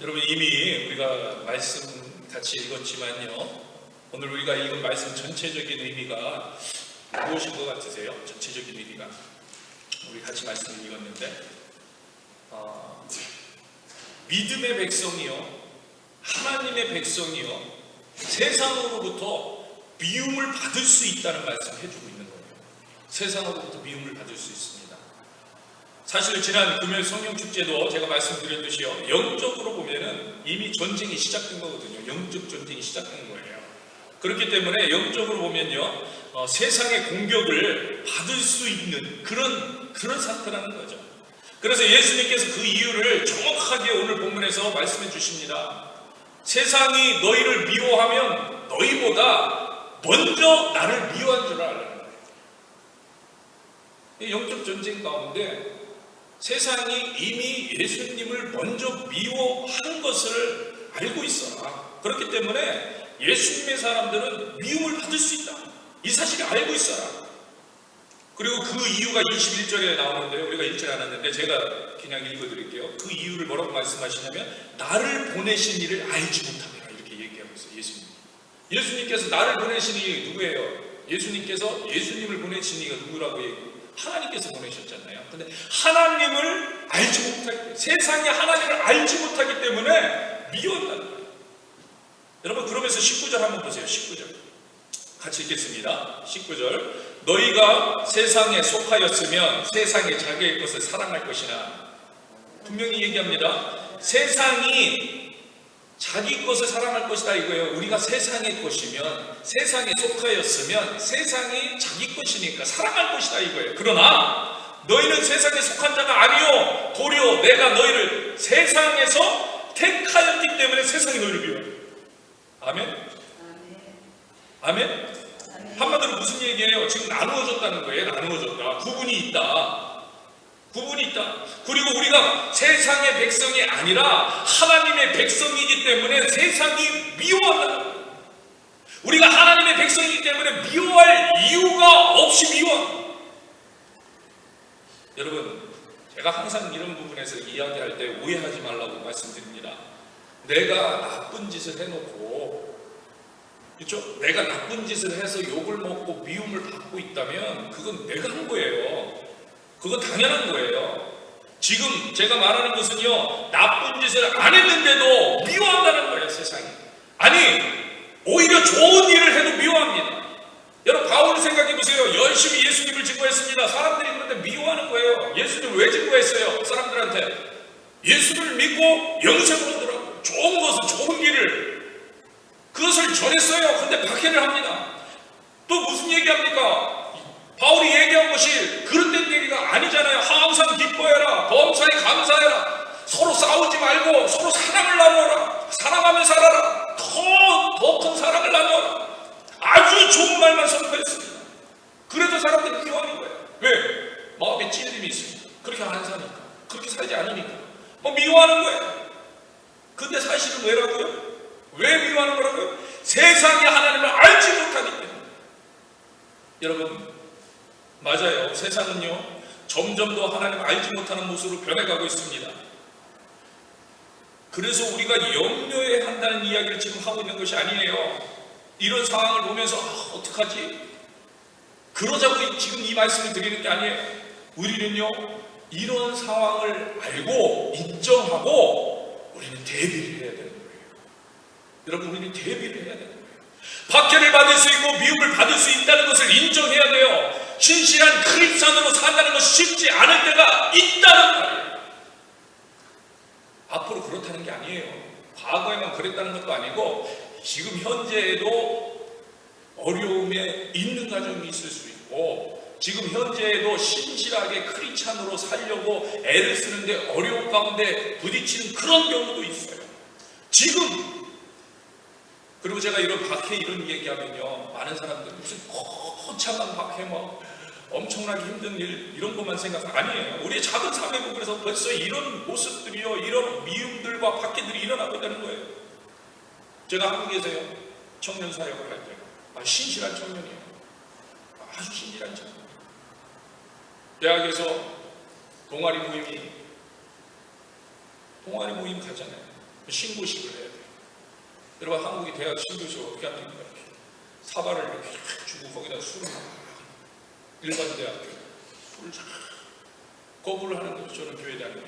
여러분 이미 우리가 말씀 같이 읽었지만요, 오늘 우리가 읽은 말씀 전체적인 의미가 무엇인 것 같으세요? 전체적인 의미가 우리 같이 말씀을 읽었는데 믿음의 백성이요, 하나님의 백성이요, 세상으로부터 미움을 받을 수 있다는 말씀을 해주고 있는 거예요. 세상으로부터 미움을 받을 수 있습니다. 사실 지난 금요일 성령축제도 제가 말씀드렸듯이요, 영적으로 보면은 이미 전쟁이 시작된 거거든요. 영적 전쟁이 시작된 거예요. 그렇기 때문에 영적으로 보면요, 세상의 공격을 받을 수 있는 그런 상태라는 거죠. 그래서 예수님께서 그 이유를 정확하게 오늘 본문에서 말씀해 주십니다. 세상이 너희를 미워하면 너희보다 먼저 나를 미워한 줄 알라는 거예요. 영적 전쟁 가운데 세상이 이미 예수님을 먼저 미워한 것을 알고 있어라. 그렇기 때문에 예수님의 사람들은 미움을 받을 수 있다, 이 사실을 알고 있어라. 그리고 그 이유가 21절에 나오는데요, 우리가 읽지 않았는데 제가 그냥 읽어드릴게요. 그 이유를 뭐라고 말씀하시냐면, 나를 보내신 이를 알지 못하느라, 이렇게 얘기하고 있어요. 예수님께서 나를 보내신 이 누구예요? 예수님께서 예수님을 보내신 이가 누구라고 얘기해요? 하나님께서 보내셨잖아요. 근데 하나님을 알지 못하기, 세상에 하나님을 알지 못하기 때문에 미워한다는 거예요. 여러분, 그러면서 19절 한번 보세요. 19절 같이 읽겠습니다. 19절, 너희가 세상에 속하였으면 세상의 자기의 것을 사랑할 것이나, 분명히 얘기합니다. 세상이 자기 것을 사랑할 것이다 이거예요. 우리가 세상의 것이면, 세상에 속하였으면 세상이 자기 것이니까 사랑할 것이다 이거예요. 그러나 너희는 세상에 속한 자가 아니요, 도리어 내가 너희를 세상에서 택하였기 때문에 세상이 너희를 미워해. 아멘? 아멘? 한마디로 무슨 얘기예요? 지금 나누어졌다는 거예요. 나누어졌다. 구분이 있다. 그리고 우리가 세상의 백성이 아니라 하나님의 백성이기 때문에 세상이 미워한다. 우리가 하나님의 백성이기 때문에 미워할 이유가 없이 미워한다. 여러분, 제가 항상 이런 부분에서 이야기할 때 오해하지 말라고 말씀드립니다. 내가 나쁜 짓을 해놓고, 그렇죠? 내가 나쁜 짓을 해서 욕을 먹고 미움을 받고 있다면 그건 내가 한 거예요. 그건 당연한 거예요. 지금 제가 말하는 것은요, 나쁜 짓을 안 했는데도 미워한다는 거예요, 세상이. 아니, 오히려 좋은 일을 해도 미워합니다. 여러분, 바울을 생각해 보세요. 열심히 예수님을 증거했습니다. 사람들이 그런데 미워하는 거예요. 예수님 왜 증거했어요? 사람들한테 예수를 믿고 영생을 얻으라고, 좋은 것을, 좋은 길을, 그것을 전했어요. 근데 박해를 합니다. 또 무슨 얘기합니까? 바울이 얘기한 것이 그런 된 얘기가 아니잖아요. 항상 기뻐해라, 범사에 감사해라, 서로 싸우지 말고 서로 사랑을 나누어라, 사랑하며 살아라, 더 큰 사랑을 나누어라, 아주 좋은 말만 선포했습니다. 그래도 사람들이 미워하는 거예요. 왜? 마음에 찔림이 있으니까. 그렇게 안 사니까, 그렇게 살지 않으니까 미워하는 거예요. 근데 사실은 왜라고요? 왜 미워하는 거라고요? 세상이 하나님을 알지 못하기 때문에. 여러분, 맞아요. 세상은요, 점점 더 하나님을 알지 못하는 모습으로 변해가고 있습니다. 그래서 우리가 염려해야 한다는 이야기를 지금 하고 있는 것이 아니에요. 이런 상황을 보면서 어떡하지? 그러자고 지금 이 말씀을 드리는 게 아니에요. 우리는요, 이런 상황을 알고 인정하고 우리는 대비를 해야 되는 거예요. 여러분, 우리는 대비를 해야 되는 거예요. 박해를 받을 수 있고 미움을 받을 수 있다는 것을 인정해야 돼요. 신실한 크리스찬으로 산다는 것이 쉽지 않을 때가 있다는 말이에요. 앞으로 그렇다는 게 아니에요. 과거에만 그랬다는 것도 아니고 지금 현재에도 어려움에 있는 가정이 있을 수 있고, 지금 현재에도 신실하게 크리스찬으로 살려고 애를 쓰는데 어려움 가운데 부딪히는 그런 경우도 있어요. 지금. 그리고 제가 이런 박해 이런 얘기하면요, 많은 사람들이 무슨 거창한 박해, 엄청나게 힘든 일, 이런 것만 생각, 아니에요. 우리의 작은 삶의 부분에서 벌써 이런 모습들이요, 이런 미움들과 박해들이 일어나고 있다는 거예요. 제가 한국에서요, 청년 사역을 할 때, 신실한 청년이에요. 아주 신실한 청년. 대학에서 동아리 모임 가잖아요. 신고식을 해야 돼요. 여러분, 한국이 대학 신고식을 어떻게 합니까? 사발을 이렇게 주고 거기다 술을 일반 대학교 술을 쫙 거부를 하는 거죠. 저는 교회 다닙니다.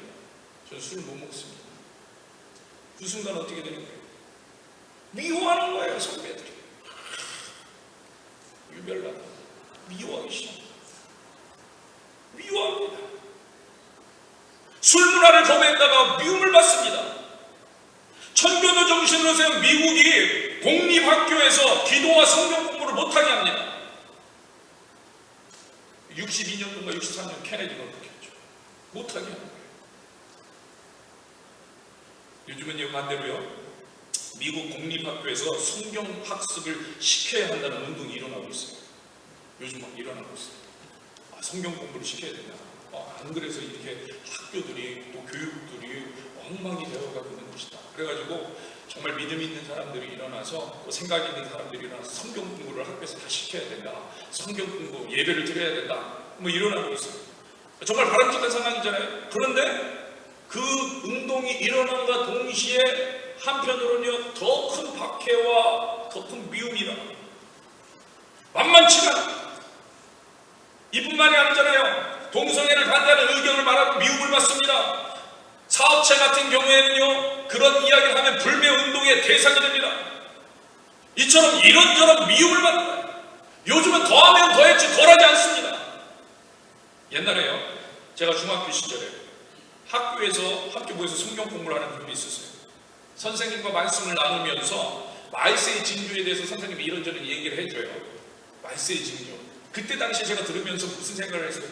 저는 술을 못 먹습니다. 그 순간 어떻게 되는 거예요? 미워하는 거예요, 선배들이. 유별나다. 미워하기 시작합니다. 미워합니다. 술 문화를 거부했다가 미움을 받습니다. 천교도 정신으로서 미국이 공립학교에서 기도와 성경 공부를 못하게 합니다. 62년도인가 63년 케네디가 그렇게 했죠. 못하게 하는 거예요. 요즘은 반대로요. 미국 공립학교에서 성경 학습을 시켜야 한다는 운동이 일어나고 있어요. 요즘 막 일어나고 있어요. 성경 공부를 시켜야 된다. 안 그래서 이렇게 학교들이 또 교육들이 엉망이 되어가고 있는 것이다. 그래가지고 정말 믿음 있는 사람들이 일어나서 또 생각 있는 사람들이 일어나서 성경 공부를 학교에서 다 시켜야 된다. 성경 공부 예배를 드려야 된다. 뭐 일어나고 있어요. 정말 바람직한 상황이잖아요. 그런데 그 운동이 일어난과 동시에 한편으로는요, 더 큰 박해와 더 큰 미움이 일어납니다. 만만치가 이뿐만이 아니잖아요. 동성애를 반대하는 의견을 말하고 미움을 받습니다. 사업체 같은 경우에는요, 그런 이야기를 하면 불매운동의 대상이 됩니다. 이처럼 이런저런 미움을 받는 거예요. 요즘은 더하면 더했지 덜하지 않습니다. 옛날에요, 제가 중학교 시절에 학교에서 학교부에서 성경 공부를 하는 그룹이 있었어요. 선생님과 말씀을 나누면서 말세의 징조에 대해서 선생님이 이런저런 얘기를 해줘요. 말세의 징조. 그때 당시에 제가 들으면서 무슨 생각을 했어요?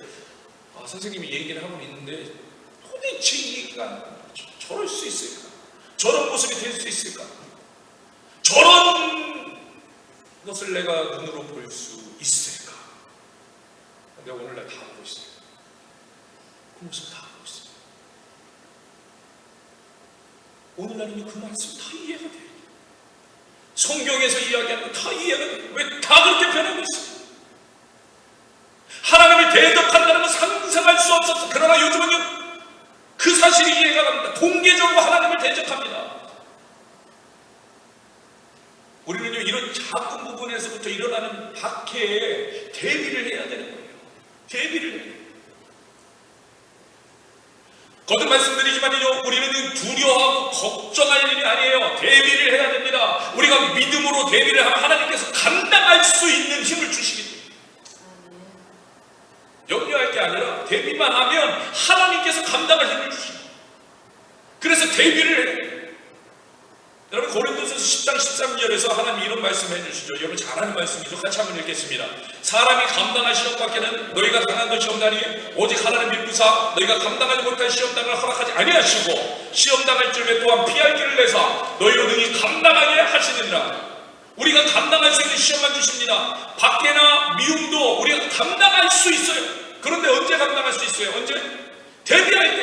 선생님이 얘기를 하고 있는데 도대체 이 얘기가 저럴 수 있을까? 저런 모습이 될 수 있을까? 저런 것을 내가 눈으로 볼 수 있을까? 내가 오늘날 다 보고 있어요. 그 모습 다 보고 있어요. 오늘날은 그 말씀 다 이해가 돼요. 성경에서 이야기하는 거 다 이해가 돼요. 왜 다 그렇게 변하고 있어요? 하나님을 대적한다는 건 상상할 수 없었어. 그러나 요즘은요, 그 사실이 이해가 갑니다. 공개적으로 하나님을 대적합니다. 우리는요, 이런 작은 부분에서부터 일어나는 박해에 대비를 해야 되는 거예요. 대비를 해야 돼요. 거듭 말씀드리지만요, 우리는 두려워하고 걱정할 일이 아니에요. 대비를 해야 됩니다. 우리가 믿음으로 대비를 하면 하나님께서 감당할 수 있는 힘을 주시기 때문에 염려할 게 아니라 대비만 하면 하나님께서 감당할 힘을 주십니다. 그래서 대비를 해요. 여러분, 고린도전서 10장 13절에서 하나님 이런 말씀을 해주시죠. 여러분 잘 아는 말씀이죠. 같이 한번 읽겠습니다. 사람이 감당할 시험밖에는 너희가 당한 것이 없나니 오직 하나님 믿으사 너희가 감당하지 못할 시험당을 허락하지 아니하시고 시험당할 줄에 또한 피할 길을 내사 너희로 능히 감당하게 하시느니라. 우리가 감당할 수 있는 시험만 주십니다. 박해나 미움도 우리가 감당할 수 있어요. 그런데 언제 감당할 수 있어요? 언제? 대비할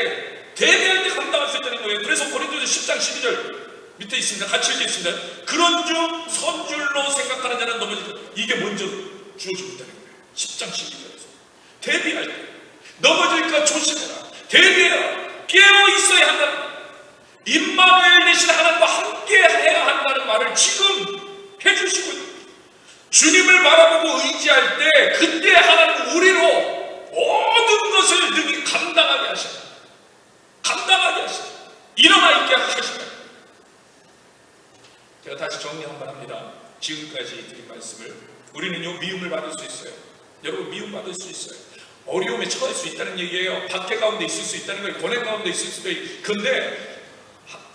때 감당할 수 있다는 거예요. 그래서 고린도전서 10장 12절 밑에 있습니다. 같이 읽겠습니다. 그런 중 선줄로 생각하는 자는 넘어질 것. 이게 먼저 주어진다는 거예요. 10장 12절에서 대비할 때 넘어질까 조심해라. 대비해라. 깨어 있어야 한다는 거예요. 임마누엘 되신 하나님과 함께 해야 한다는 말을 지금 해주시고 있는 거예요. 주님을 바라보고 의지할 때 그때 하나님은 우리로 모든 것을 능히 감당하게 하신다. 감당하게 하신다. 일어나 있게 하신다. 제가 다시 정리 한번 합니다. 지금까지 드린 말씀을 우리는요, 미움을 받을 수 있어요. 여러분, 미움 받을 수 있어요. 어려움에 처할 수 있다는 얘기예요. 박해 가운데 있을 수 있다는 거예요. 고뇌 가운데 있을 수도 있고. 근데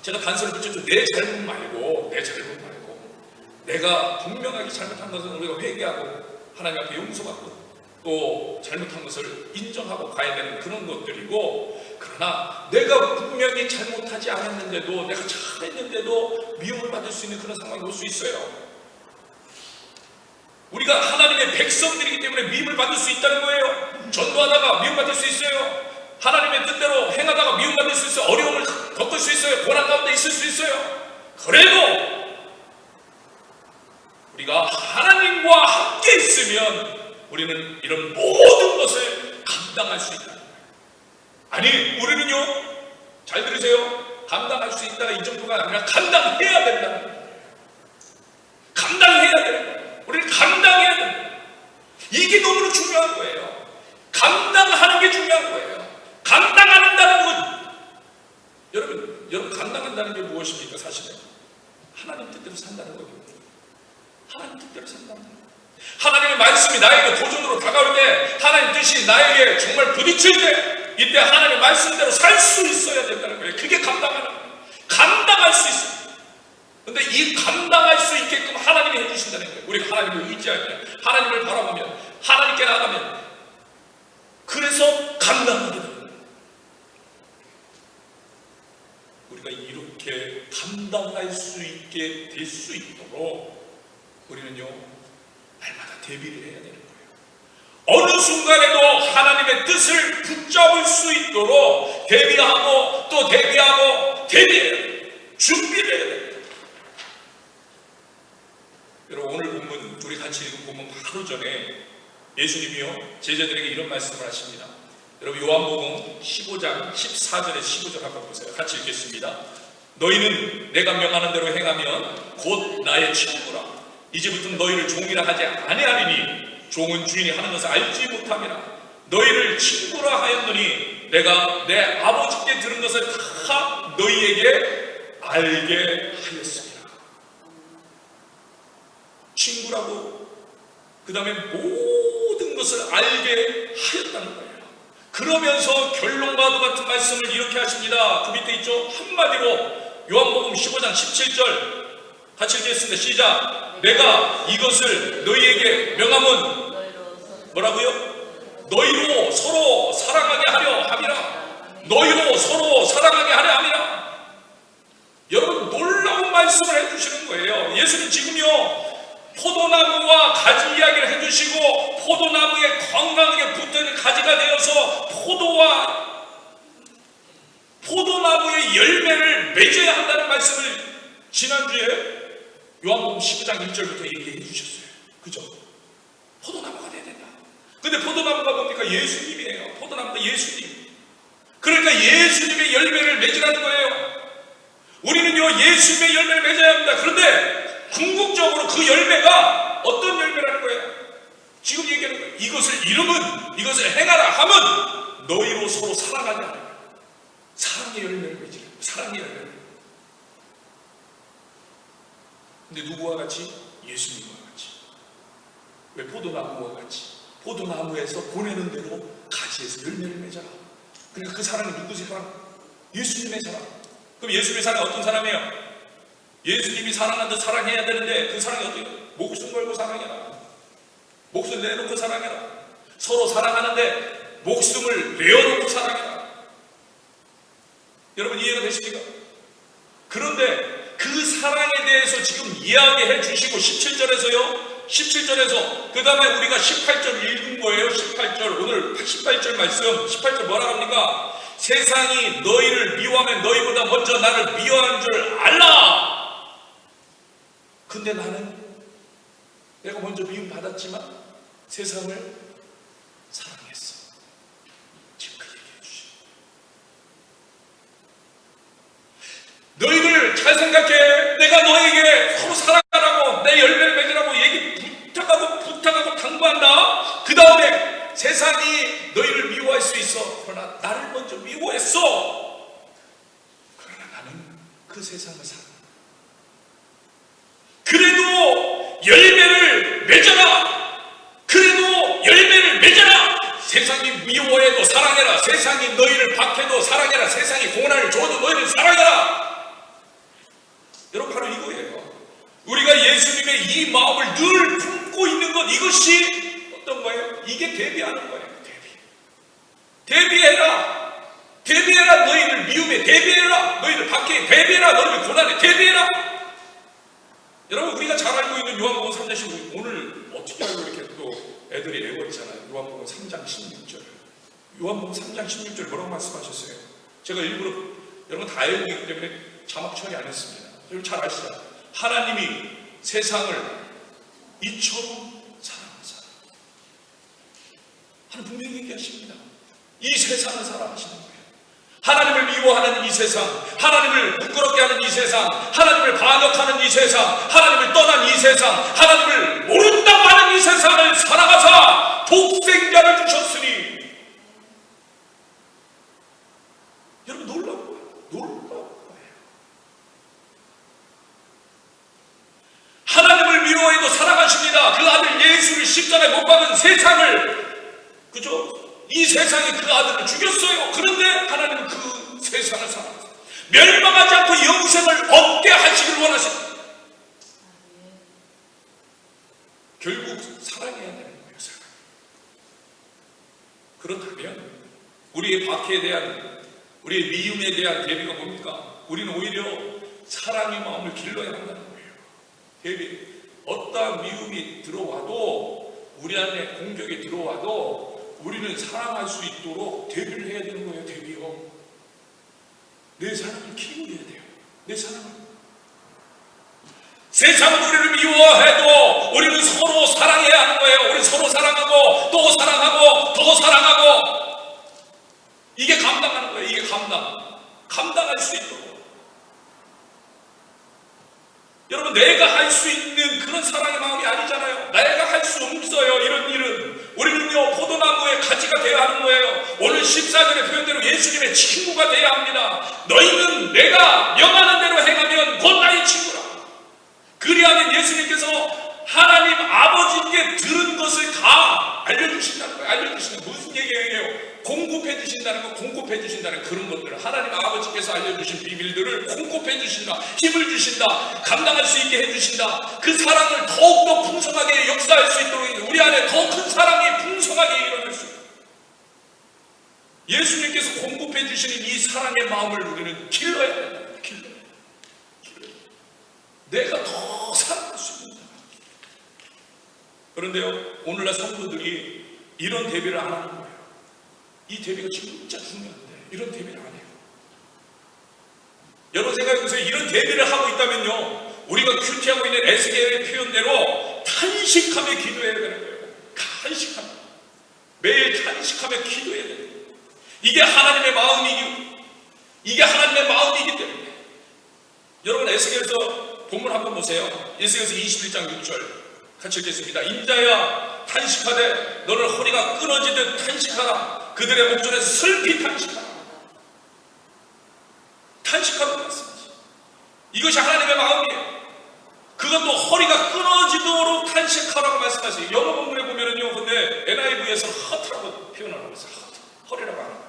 제가 단서를 붙였죠. 내 잘못 말고 내가 분명하게 잘못한 것은 우리가 회개하고 하나님 앞에 용서받고 또 잘못한 것을 인정하고 가야 되는 그런 것들이고, 그러나 내가 분명히 잘못하지 않았는데도 내가 잘했는데도 미움을 받을 수 있는 그런 상황이 올 수 있어요. 우리가 하나님의 백성들이기 때문에 미움을 받을 수 있다는 거예요. 전도하다가 미움받을 수 있어요. 하나님의 뜻대로 행하다가 미움받을 수 있어요. 어려움을 겪을 수 있어요. 고난 가운데 있을 수 있어요. 그래도 우리가 하나님과 함께 있으면 우리는 이런 모든 것을 감당할 수 있다. 아니, 우리는요, 잘 들으세요. 감당할 수 있다 이 정도가 아니라 감당해야 된다는 거예요. 감당해야 되는 거예요. 우리는 감당해야 된다. 이게 너무나 중요한 거예요. 감당하는 게 중요한 거예요. 감당한다는 건 여러분 감당한다는 게 무엇입니까? 사실은 하나님 뜻대로 산다는 거예요. 하나님 뜻대로 산다는 거예요. 하나님의 말씀이 나에게 도전으로 다가올 때, 하나님 뜻이 나에게 정말 부딪힐 때, 이때 하나님의 말씀대로 살 수 있어야 된다는 거예요. 그게 감당하는 거예요. 감당할 수 있어요. 근데 이 감당할 수 있게끔 하나님이 해주신다는 거예요. 우리가 하나님을 의지하면, 하나님을 바라보면, 하나님께 나가면, 그래서 감당하게 됩니다. 우리가 이렇게 감당할 수 있게 될 수 있도록 우리는요, 날마다 대비를 해야 되는 거예요. 어느 순간에도 하나님의 뜻을 붙잡을 수 있도록 대비하고 또 대비하고 대비해야 돼요. 준비를 해야 돼요. 여러분, 오늘 본문 우리 같이 읽은 본문 바로 전에 예수님이요 제자들에게 이런 말씀을 하십니다. 여러분, 요한복음 15장 14절에 15절 한번 보세요. 같이 읽겠습니다. 너희는 내가 명하는 대로 행하면 곧 나의 친구라. 이제부터 너희를 종이라 하지 아니하리니 종은 주인이 하는 것을 알지 못함이라. 너희를 친구라 하였노니 내가 내 아버지께 들은 것을 다 너희에게 알게 하였습니다. 친구라고 그 다음에 모든 것을 알게 하였다는 거예요. 그러면서 결론과도 같은 말씀을 이렇게 하십니다. 그 밑에 있죠. 한마디로 요한복음 15장 17절 같이 읽겠습니다. 시작. 내가 이것을 너희에게 명함은 뭐라고요? 너희로 서로 사랑하게 하려 함이라. 너희로 서로 사랑하게 하려 함이라. 여러분, 놀라운 말씀을 해주시는 거예요. 예수님 지금요 포도나무와 가지 이야기를 해주시고, 포도나무에 건강하게 붙은 가지가 되어서 포도나무의 열매를 맺어야 한다는 말씀을 지난주에 요한복음 15장 1절부터 얘기해 주셨어요. 그죠? 포도나무가 돼야 된다. 근데 포도나무가 뭡니까? 예수님이에요. 포도나무가 예수님. 그러니까 예수님의 열매를 맺으라는 거예요. 우리는요 예수님의 열매를 맺어야 합니다. 그런데 궁극적으로 그 열매가 어떤 열매라는 거예요? 지금 얘기하는 거예요. 이것을 이루면, 이것을 행하라 하면 너희로 서로 사랑하게 하는 거예요. 사랑의 열매를 맺으라. 사랑의 열매를. 근데 누구와 같이? 예수님과 같이. 왜? 포도나무와 같이. 포도나무에서 보내는 대로 가지에서 열매를 맺어라. 그러니까 그 사랑이 누구의 사랑? 예수님의 사랑. 그럼 예수님의 사랑이 어떤 사랑이에요? 예수님이 사랑하듯 사랑해야 되는데 그 사랑이 어떻게? 목숨 걸고 사랑해라. 목숨 내놓고 사랑해라. 서로 사랑하는데 목숨을 내어놓고 사랑해라. 여러분 이해가 되십니까? 그런데 그 사랑에 대해서 지금 이야기해 주시고 17절에서 그 다음에 우리가 18절 읽은 거예요. 18절 오늘 18절 말씀 18절 뭐라 합니까? 세상이 너희를 미워하면 너희보다 먼저 나를 미워하는 줄 알라. 근데 나는 내가 먼저 미움 받았지만 세상을 사랑했어. 지금 그 얘기해 주시죠. 너희들 잘 생각해. 내가 너에게 서로 사랑하라고 내 열매를 맺으라고 얘기 부탁하고 당부한다. 그 다음에 세상이 너희를 미워할 수 있어. 그러나 나를 먼저 미워했어. 그러나 나는 그 세상을 사랑해. 그래도 열매를 맺어라. 그래도 열매를 맺어라. 세상이 미워해도 사랑해라. 세상이 너희를 박해도 사랑해라. 세상이 고난을 줘도 너희를 사랑해라. 여러분 바로 이거예요. 우리가 예수님의 이 마음을 늘 품고 있는 것, 이것이 어떤 거예요? 이게 대비하는 거예요. 대비해라. 대비해라. 너희를 미움에 대비해라. 너희를 박해 대비해라. 너희를 고난에 대비해라. 여러분 우리가 잘 알고 있는 요한복음 3장 16절 오늘 어떻게 알고 이렇게 또 애들이 외워있잖아요. 요한복음 3장 16절. 요한복음 3장 16절 뭐라고 말씀하셨어요? 제가 일부러 여러분 다 알고 있기 때문에 자막 처리 안 했습니다. 여러분 잘 아시잖아요. 하나님이 세상을 이처럼 사랑하사. 하나님 분명히 얘기하십니다. 이 세상을 사랑하시는 거예요. 하나님을 미워하는 이 세상, 하나님을 부끄럽게 하는 이 세상, 하나님을 반역하는 이 세상, 하나님을 떠난 이 세상, 하나님을 모른다고 하는 이 세상을 살아가사 독생자를 주셨으니, 여러분 놀라운 거예요. 놀라운 거예요. 하나님을 미워해도 사랑하십니다. 그 아들 예수를 십자가에 못 박은 세상을, 그죠? 이 세상이 그 아들을 죽였어요. 그런데 하나님은 그 세상을 사랑하세요. 멸망하지 않고 영생을 얻게 하시길 원하십니다. 결국 사랑해야 되는 거예요. 사랑. 그렇다면 우리의 박해에 대한, 우리의 미움에 대한 대비가 뭡니까? 우리는 오히려 사랑의 마음을 길러야 한다는 거예요. 대비. 어떠한 미움이 들어와도, 우리 안에 공격이 들어와도 우리는 사랑할 수 있도록 대비를 해야 되는 거예요. 대비요. 내 사랑을 키워야 돼요. 내 사랑을. 세상은 우리를 미워해도 우리는 서로 사랑해야 하는 거예요. 우리 서로 사랑하고 또 사랑하고 더 사랑하고, 이게 감당하는 거예요. 이게 감당할 수 있도록. 여러분, 내가 할 수 있는 그런 사랑의 마음이 아니잖아요. 내가 할 수 없어요. 이런 일은. 우리는요, 포도나무의 가지가 되어야 하는 거예요. 오늘 14절의 표현대로 예수님의 친구가 되어야 합니다. 너희는 내가 명하는 대로 행하면 곧 나의 친구라. 그리하면 예수님께서 하나님 아버지께 들은 것을 다 알려주신다는 거예요. 알려주시는 거예요. 무슨 얘기예요? 공급해 주신다는 거, 공급해 주신다는 그런 것들을, 하나님 아버지께서 알려주신 비밀들을 공급해 주신다, 힘을 주신다, 감당할 수 있게 해주신다. 그 사랑을 더욱더 풍성하게 역사할 수 있도록, 우리 안에 더 큰 사랑이 풍성하게 일어날 수 있도록 예수님께서 공급해 주시는 이 사랑의 마음을 우리는 길러야 된다. 길러야. 내가 더 사랑할 수 있는 사람. 그런데요, 오늘날 성도들이 이런 대비를 안 하는 거예요. 이 대비가 진짜 중요한데 이런 대비를 안 해요. 여러분 생각해보세요. 이런 대비를 하고 있다면요, 우리가 큐티하고 있는 에스겔의 표현대로 탄식하며 기도해야 되는 거예요. 탄식하며, 매일 탄식하며 기도해야 되는 거예요. 이게 하나님의 마음이기 때문에. 여러분, 에스겔에서 본문 한번 보세요. 에스겔에서 21장 6절 같이 읽겠습니다. 인자야 탄식하되 너는 허리가 끊어지듯 탄식하라. 그들의 목전에서 슬피 탄식하라. 탄식하라고 말씀하시죠. 이것이 하나님의 마음이에요. 그것도 허리가 끊어지도록 탄식하라고 말씀하세요. 영어 본문에 보면은요, 근데 NIV에서 hurt라고 표현하고 있어요. 허리라고 하는 거예요.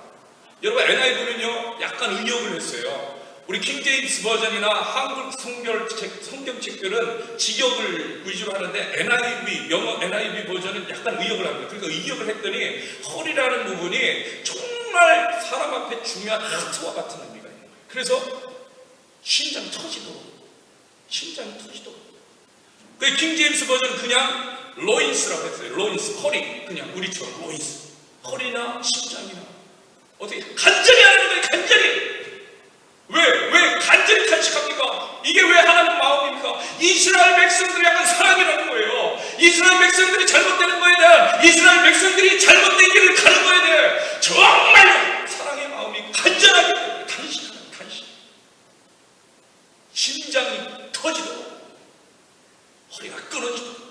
여러분, NIV는요 약간 의역을 했어요. 우리 킹제임스 버전이나 한국 성경책들은 직역을 위주로 하는데 NIV, 영어 NIV 버전은 약간 의역을 합니다. 그러니까 의역을 했더니 허리라는 부분이 정말 사람 앞에 중요한 하트와 같은 의미가 있는 거예요. 그래서 심장이 터지도록. 그 킹제임스 버전은 그냥 로인스라고 했어요. 로인스, 허리. 그냥 우리처럼 로인스. 허리나 심장이나. 어떻게 간절히 하는 거예요. 간절히. 왜 간절히 탄식합니까? 이게 왜 하나님 마음입니까? 이스라엘 백성들이 향한 사랑이라는 거예요. 이스라엘 백성들이 잘못되는 거에 대한, 이스라엘 백성들이 잘못된 길을 가는 거에 대해 정말 사랑의 마음이 간절하게 탄식하는 탄식. 심장이 터지도록, 허리가 끊어지도록.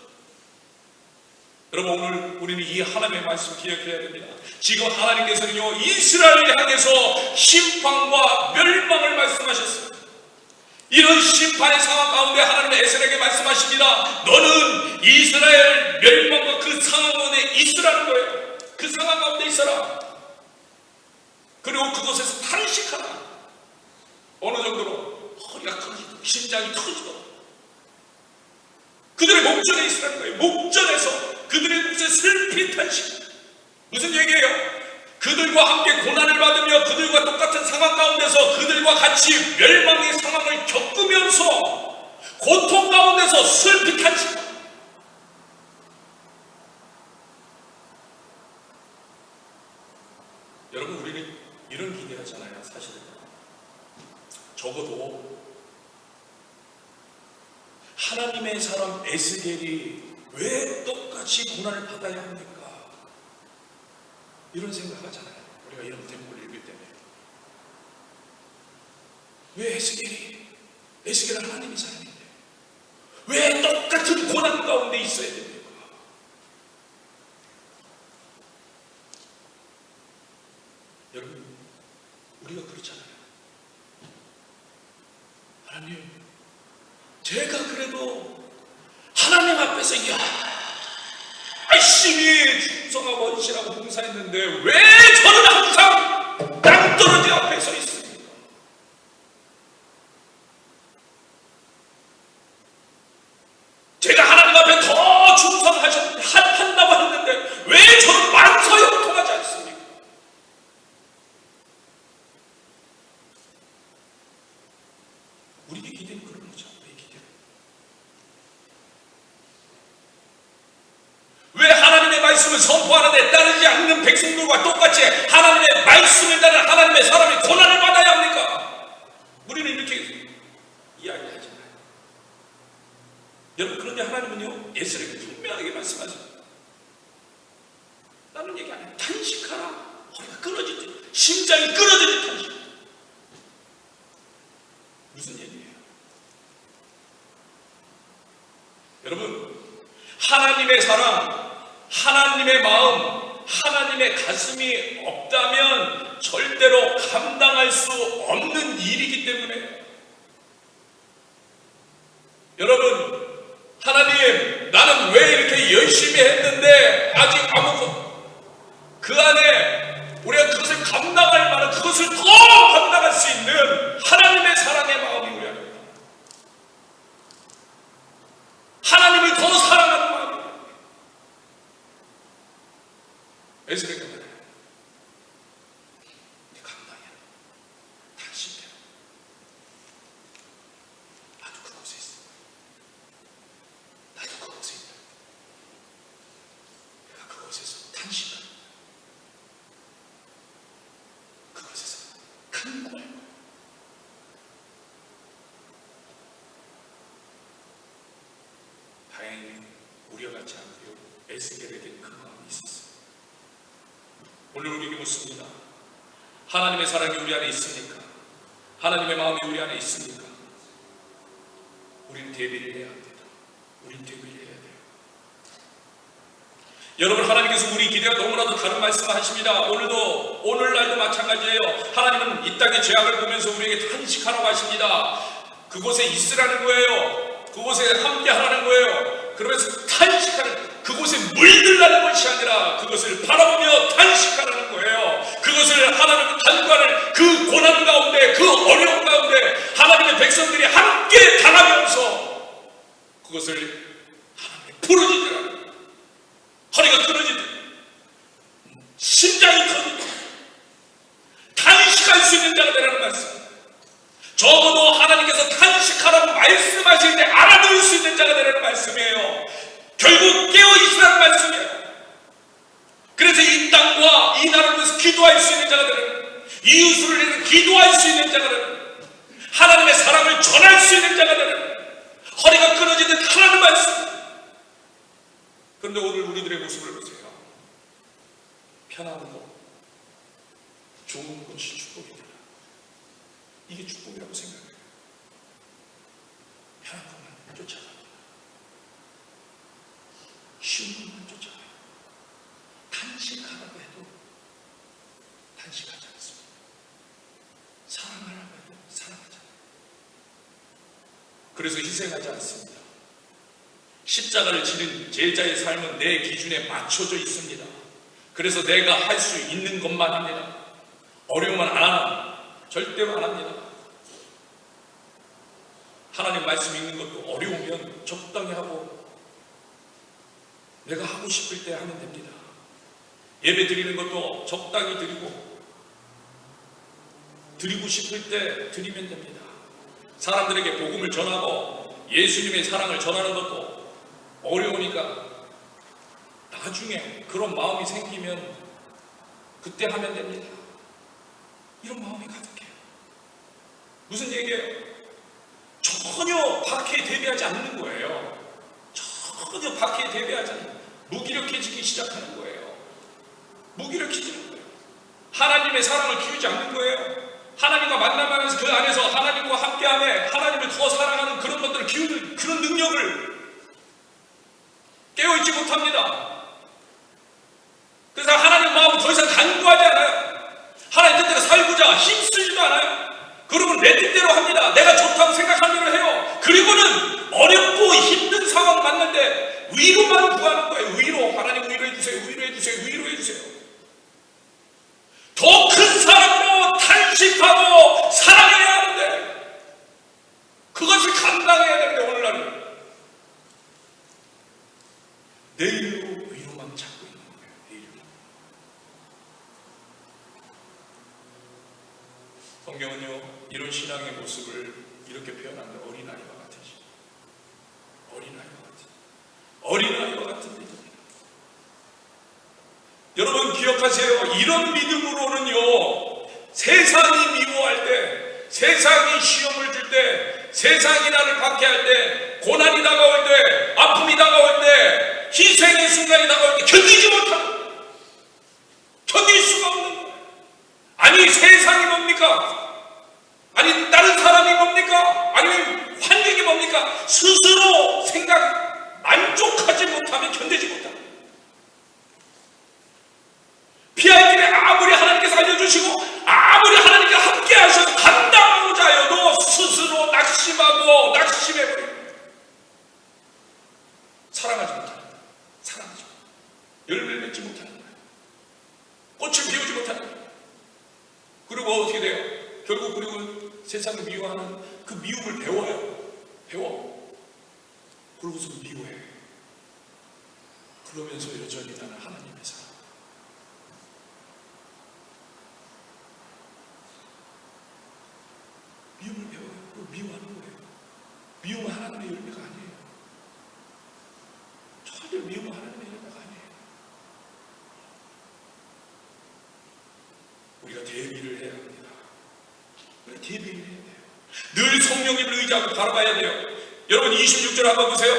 여러분, 오늘 우리는 이 하나님의 말씀 기억해야 됩니다. 지금 하나님께서는요, 이스라엘을 향해서 심판과 멸망을 말씀하셨습니다. 이런 심판의 상황 가운데 하나님은 에스겔에게 말씀하십니다. 너는 이스라엘 멸망과 그 상황 가운데 있으라는 거예요. 그 상황 가운데 있어라. 그리고 그곳에서 탄식하라. 어느 정도로? 허리가 끊어지도록, 심장이 터지도록. 그들의 목전에 있으라는 거예요. 목전에서 그들의 곳에 슬피 탄식. 무슨 얘기예요? 그들과 함께 고난을 받으며 그들과 똑같은 상황 가운데서 그들과 같이 멸망의 상황을 겪으면서 고통 가운데서 슬피 탄식. 여러분, 우리는 이런 기대하잖아요. 사실은 적어도 하나님의 사람 에스겔이 왜 똑같이 고난을 받아야 합니까? 이런 생각하잖아요. 우리가 이런 제목을 읽을 때는. 왜 에스겔은 하나님의 사람인데 왜 똑같은 고난 가운데 있어야 됩니까? 여러분, 우리가 그렇잖아요. 하나님, 제가 그래도 하나님 앞에서 열심히 충성하고 헌신하고 봉사했는데 왜 저는 항상 땅떨어지 앞에 서 있습니까? 제가 하나님 앞에 더 충성한다고 했는데 왜 저는 만사형통하지 않습니까? 우리의 기대는 그런 거죠. 우리의 기대는. 왜 하나님의 말씀을 선포하는데 따르지 않는 백성들과 똑같이 하나님의 말씀을 따르는 하나님의 사람이 고난을 받아야 합니까? 우리는 이렇게 이야기하잖아요. 여러분, 그런데 하나님은요, 에스겔에게 분명하게 말씀하십니다. 나는 얘기 안 해요. 탄식하라. 허리가 끊어지듯, 심장이 끊어지듯 탄식. 무슨 얘기예요? 여러분, 하나님의 사랑, 하나님의 마음, 하나님의 가슴이 없다면 절대로 감당할 수 없는 일이기 때문에 여러분, 하나님, 나는 왜 이렇게 열심히 했는데 아직 그 안에 우리가 그것을 감당할 만한, 그것을 더 감당할 수 있는 하나님의 사랑의 마음이 우리 안에 있다. 하나님을 더 사랑하는 마음이 에스겔에게 말해요. 네 감당해라. 탄식해라. 나도 그곳에 있어. 나도 그곳에 있다. 내가 그곳에서 탄식하라. 그곳에서 간구할 거야. 다행히 우리와 같지 않고요, 에스겔에게 그 마음이 있었어요. 오늘 우리에게 묻습니다. 하나님의 사랑이 우리 안에 있습니까? 하나님의 마음이 우리 안에 있습니까? 우리는 대비를 해야 합니다. 우리는 대비를 해야 돼요. 여러분, 하나님께서 우리 기대와 너무나도 다른 말씀을 하십니다. 오늘날도 마찬가지예요. 하나님은 이 땅의 죄악을 보면서 우리에게 탄식하라고 하십니다. 그곳에 있으라는 거예요. 그곳에 함께 하라는 거예요. 그러면서 탄식하는, 그곳에 물들라는 것이 아니라 그것을 바라보며 탄식하라는 거예요. 그것을 하나님의 간과를, 그 고난 가운데, 그 어려움 가운데 하나님의 백성들이 함께 당하면서 그것을 하나님의 부르짖으라는 거예요. 허리가 끊어지듯, 심장이 터지듯 탄식할 수 있는 자가 되라는 말씀. 적어도 하나님께서 탄식하라고 말씀하실 때 알아들을 수 있는 자가 되라는 말씀이에요. 결국 깨어있으라는 말씀이에요. 그래서 이 땅과 이 나라를 위해서 기도할 수 있는 자가 되라는, 이웃을 위해서 기도할 수 있는 자가 되라는, 하나님의 사랑을 전할 수 있는 자가 되라는, 허리가 끊어지듯 하라는 말씀. 그런데 오늘 우리들의 모습을 보세요. 편안하고 좋은 것이 축복이다. 이게 축복이라고 생각해요. 편한 것만 쫓아갑니다. 쉬운 것만 쫓아가요. 탄식하라고 해도 탄식하지 않습니다. 사랑하라고 해도 사랑하지 않아요. 그래서 희생하지 않습니다. 십자가를 지는 제자의 삶은 내 기준에 맞춰져 있습니다. 그래서 내가 할 수 있는 것만 합니다. 어려우면 안 합니다. 절대로 안 합니다. 하나님 말씀 읽는 것도 어려우면 적당히 하고 내가 하고 싶을 때 하면 됩니다. 예배 드리는 것도 적당히 드리고 싶을 때 드리면 됩니다. 사람들에게 복음을 전하고 예수님의 사랑을 전하는 것도 어려우니까 나중에 그런 마음이 생기면 그때 하면 됩니다. 이런 마음이 가득해요. 무슨 얘기예요? 전혀 박해에 대비하지 않는 거예요. 전혀 박해에 대비하지 않는, 무기력해지기 시작하는 거예요. 무기력해지는 거예요. 하나님의 사랑을 키우지 않는 거예요. 하나님과 만나면서 그 안에서 하나님과 함께하며 하나님을 더 사랑하는 그런 것들을 기우는 그런 능력을 깨어있지 못합니다. 그래서 하나님 마음을 더 이상 간구하지 않아요. 하나님 뜻대로 살고자 힘쓰지도 않아요. 그러면 내 뜻대로 합니다. 내가 좋다고 생각한 대로 해요. 그리고는 어렵고 힘든 상황 맞는데 위로만 구하는 거예요. 위로. 하나님 위로해 주세요. 위로해 주세요. 위로해 주세요. 더 큰 사랑으로 탄식하고 사랑해야 하는데 그것이 감당해야 되는데 오늘날은 내일로 위로만 찾고 있는 거예요. 내일로. 성경은요 이런 신앙의 모습을 이렇게 표현합니다. 어린아이와 같으시. 어린아이와 같은 믿음입니다. 여러분 기억하세요. 이런 믿음으로는요 세상이 미워할 때, 세상이 시험을 줄 때, 세상이 나를 박해할 때, 고난이 다가올 때, 아픔이 다가올 때, 희생의 순간이 다가올 때 견디지 못하는 거예요. 견딜 수가 없는 거예요. 아니 세상이 뭡니까? 아니 다른 사람이 뭡니까? 아니면 환경이 뭡니까? 스스로 만족하지 못하면 견디지 못합니다. 피할 길에 아무리 하나님께서 알려주시고 아무리 하나님께 함께 하셔서 감당하고자 해도 스스로 낙심하고 낙심해버립니다. 사랑하지 못합니다. 사랑하지 못합니다. 열매를 맺지 못하는 거예요. 꽃을 피우지 못하는 거예요. 그리고 어떻게 돼요? 결국 그리고 세상을 미워하는 그 미움을 배워. 그러고서 미워해. 그러면서 여전히 나는 하나님의 사랑. 미움을 배워요. 그리고 미워하는 거예요. 미움은 하나님의 열매가 아니에요. 전혀 미움은 하나님의 열매가 아니에요. 우리가 대비를 해야 합니다. 우리가 대비를 해야 돼요. 늘 성령님을 의지하고 바라봐야 돼요. 여러분 26절 한번 보세요.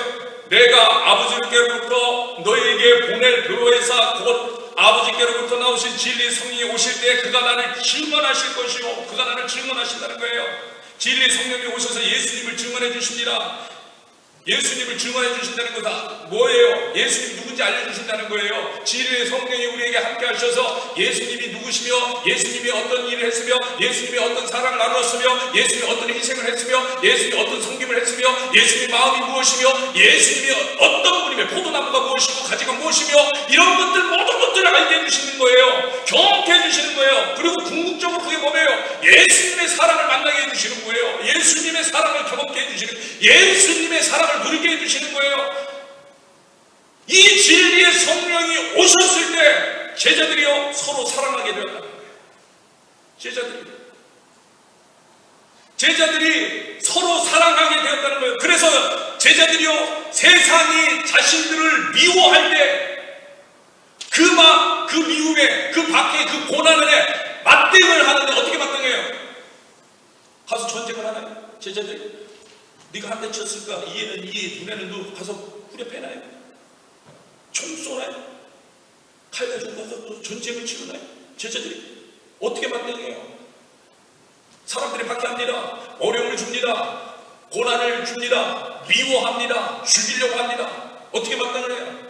내가 아버지께로부터 너에게 보낼 교회사 곧 아버지께로부터 나오신 진리 성령이 오실 때 그가 나를 증언하실 것이요. 그가 나를 증언하신다는 거예요. 진리 성령이 오셔서 예수님을 증언해 주십니다. 예수님을 증언해 주신다는 것은 뭐예요? 예수님이 누군지 알려주신다는 거예요. 진리의 성령이 우리에게 함께 하셔서 예수님이 누구시며 예수님이 어떤 일을 했으며 예수님이 어떤 사랑을 나누었으며 예수님이 어떤 희생을 했으며 예수님이 어떤 섬김을 했으며 예수님의 마음이 무엇이며 예수님이 어떤 분이며 포도나무가 무엇이고 가지가 무엇이며 이런 것들 모든 것들을 알게 해주시는 거예요. 경험케 해주시는 거예요. 그리고 궁극적으로 그게 뭐예요? 예수님의 사랑을 만나게 해주시는 거예요. 예수님의 사랑을 경험케 해주시는 예수님의 사랑을 누리게 해주시는 거예요. 이 진리의 성령이 오셨을 때 제자들이요 서로 사랑하게 되었다는 거예요. 제자들이 서로 사랑하게 되었다는 거예요. 그래서 제자들이요 세상이 자신들을 미워할 때 그 미움에 그 박해 그 고난에 맞대응을 하는데 어떻게 맞대응해요? 가서 전쟁을 하나요? 제자들이 네가 한 대 쳤을까? 이에는 이, 눈에는 눈 가서 후려 패나요? 총 쏘나요? 칼 가지고 가서 전쟁을 치르나요? 제자들이 어떻게 맞대응해요? 사람들이 박해합니다. 어려움을 줍니다. 고난을 줍니다. 미워합니다. 죽이려고 합니다. 어떻게 맞대응을 해요?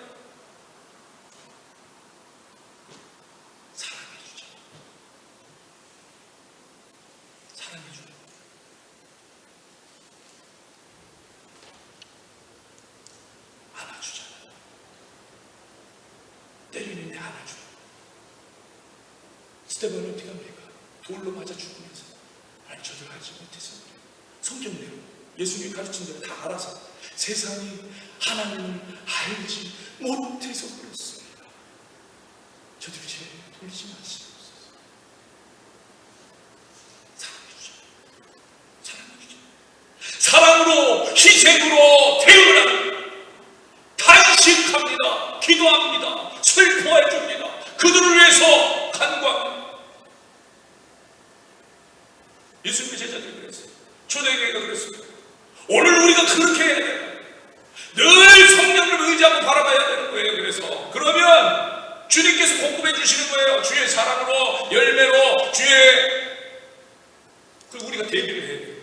사랑해주죠. 사랑해주죠. 안아주잖아요. 때리는데 안아줘요. 스테반은 어떻게 합니까? 돌로 맞아 죽으면서 아니 저들 알지 못해서 그래요. 성경대로 예수님이 가르친 대로 다 알아서 세상이 하나님을 알지 못해서 그렇습니다. 저들 죄 돌리지 마시옵소서. 사랑해주죠. 사랑으로 희생으로 대응을 합니다. 탄식합니다. 기도합니다. 슬퍼해 줍니다. 그들을 위해서 간구합니다. 예수님의 제자들이 그랬어요. 초대교회가 그랬습니다. 오늘 우리가 그렇게 해야 돼요. 늘 성령을 의지하고 바라봐야 되는 거예요. 그래서 그러면 주님께서 공급해 주시는 거예요. 주의 사랑으로 열매로 주의 그리고 우리가 대비를 해야 돼요.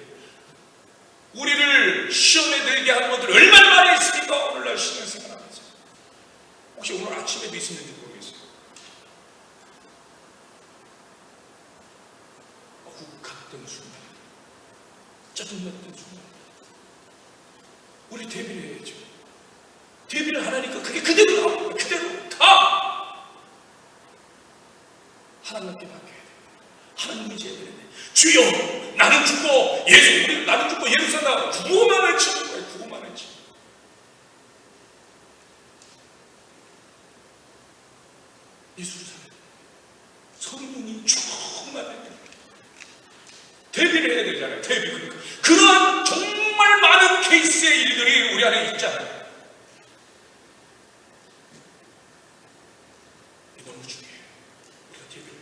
우리를 시험에 들게 하는 것들 얼마나 많이 있습니까? 오늘날 신앙생활하면서. 혹시 오늘 아침에도 있었는지 모르겠어요. 욱했던 순간, 짜증났던 순간, 우리 대비를 해야죠. 대비를 하라니까 그게 그대로 나옵니다. 그대로 다 하나님께 맡겨야 돼요. 하나님 의지해야 돼요. 주여, 나는 죽고 나는 죽고 예루살렘 구호만 외치는 거예요. 구호만 외치. 예수를 살아야 돼요. 성령이 충만해야 돼요. 대비를 해야 되잖아요. 대비. 그러니까 그러한 정말 많은 케이스의 일들이 우리 안에 있잖아요. 너무 중요해요. 우리가 대비를.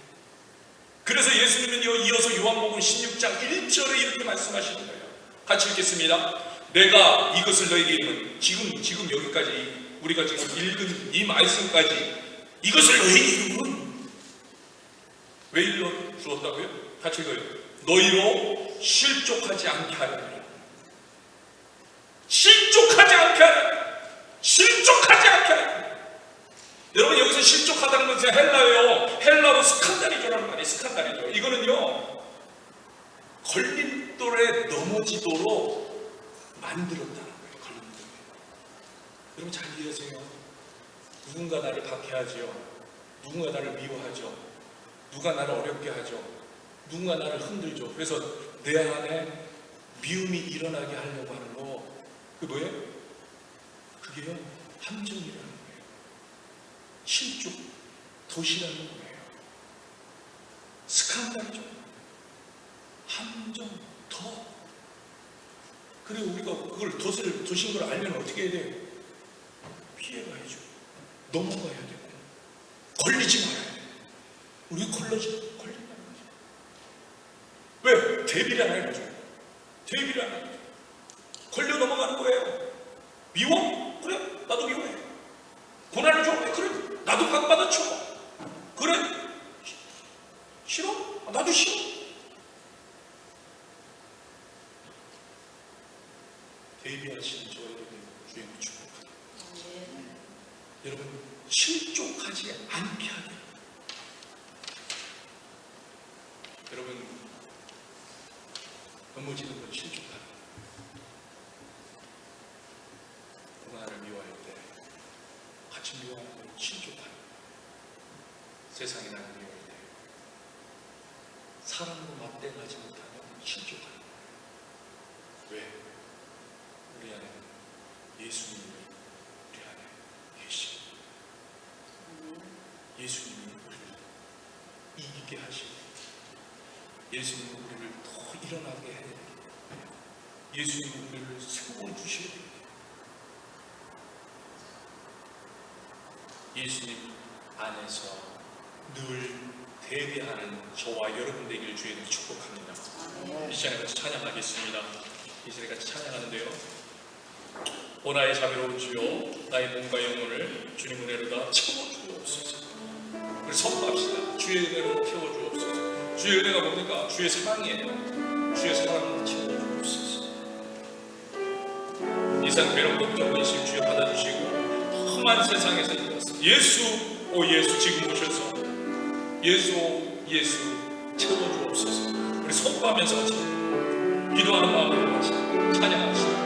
그래서 예수님은요, 이어서 요한복음 16장 1절에 이렇게 말씀하시는 거예요. 같이 읽겠습니다. 내가 이것을 너에게 이르면, 지금 여기까지 우리가 지금 읽은 이 말씀까지 이것을 너에게 이르면 왜 일러 주었다고요? 같이 읽어요. 너희로 실족하지 않게 하려고. 실족하지 않게 하려고. 실족하지 않게 하려고. 여러분, 여기서 실족하다는 것은 헬라어예요. 헬라로 스칸다리조라는 말이에요. 스칸다리조. 이거는요, 걸림돌에 넘어지도록 만들었다는 거예요. 걸림돌에. 여러분 잘 이해하세요. 누군가 나를 박해하지요. 누군가 나를 미워하죠. 누가 나를 어렵게 하죠. 누군가 나를 흔들죠. 그래서 내 안에 미움이 일어나게 하려고 하는 거, 그게 뭐예요? 그게요, 함정이라는 거예요. 실족, 도시라는 거예요. 스칸달이죠. 함정, 덫. 그리고 우리가 그걸 도신 걸 알면 어떻게 해야 돼요? 피해가야죠. 넘어가야 되고, 걸리지 말아야 돼요. 우리 걸린다는 거죠. 왜? 대비를 안 해가지고. 대비를 안 해가지고. 걸려 넘어가는 거예요. 미워? 그래, 나도 미워해. 고난을 줘? 그래, 나도 받아쳐. 그래, 싫어? 나도 싫어. 대비하시는 저에게 주의 축복합니다. 여러분, 실족하지 않게 하게. 여러분, 넘어지는 건 실족하다. 고난을 미워할 때 같이 미워하는 건 실족하다. 세상이 나를 미워할 때 사람으로 맞대응하지 못하면 실족하다. 왜? 우리 안에 예수님이 우리 안에 계시고, 예수님이 우리를 이기게 하시고, 예수님이 우리를 더 일어나게 해야 됩니다. 예수님이 우리를 세워 주셔야 됩니다. 예수님 안에서 늘 대비하는 저와 여러분 되기를 주의는 축복합니다. 이 시간에 같이 찬양하겠습니다. 이 시간에 같이 찬양하는데요, 보나의 자비로운 주여, 나의 몸과 영혼을 주님 은혜로다 채워주옵소서. 우리 선포합시다. 주의 은혜로 채워주옵소서. 주의 은혜가 뭡니까? 주의 사랑이에요. 주의 사랑으로 채워주옵소서. 이상 괴로움 걱정 근심 주여 받아주시고, 험한 세상에서 일어나서 예수 지금 오셔서 예수 채워주옵소서. 우리 선포하면서 같이 기도하는 마음으로 같이 찬양합시다.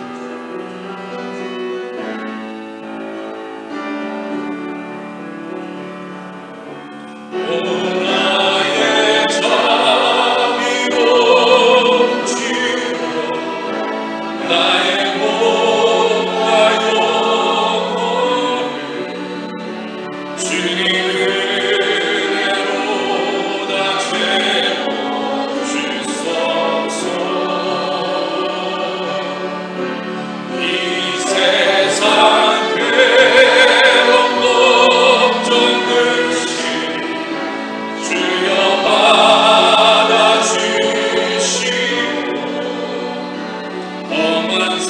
Romans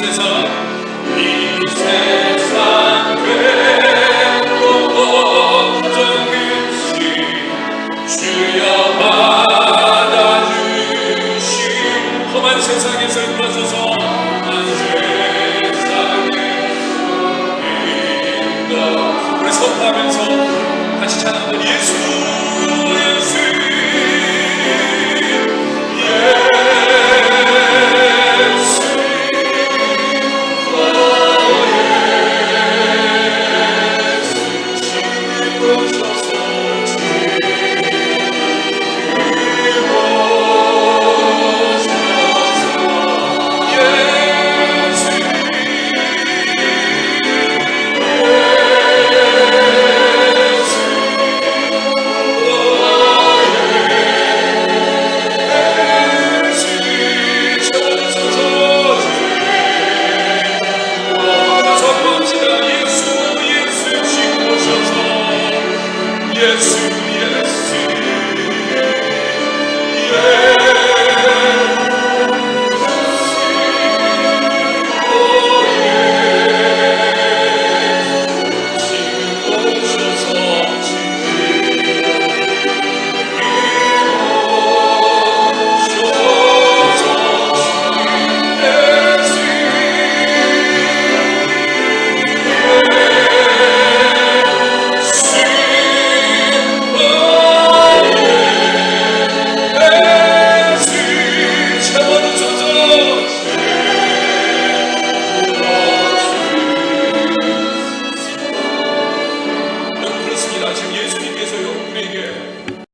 세상 이 세상 괴로워 정없이 주여 받아주신 험한 세상에서 일어서서 한 세상에 우리 선포하면서 같이 찬양하는 예수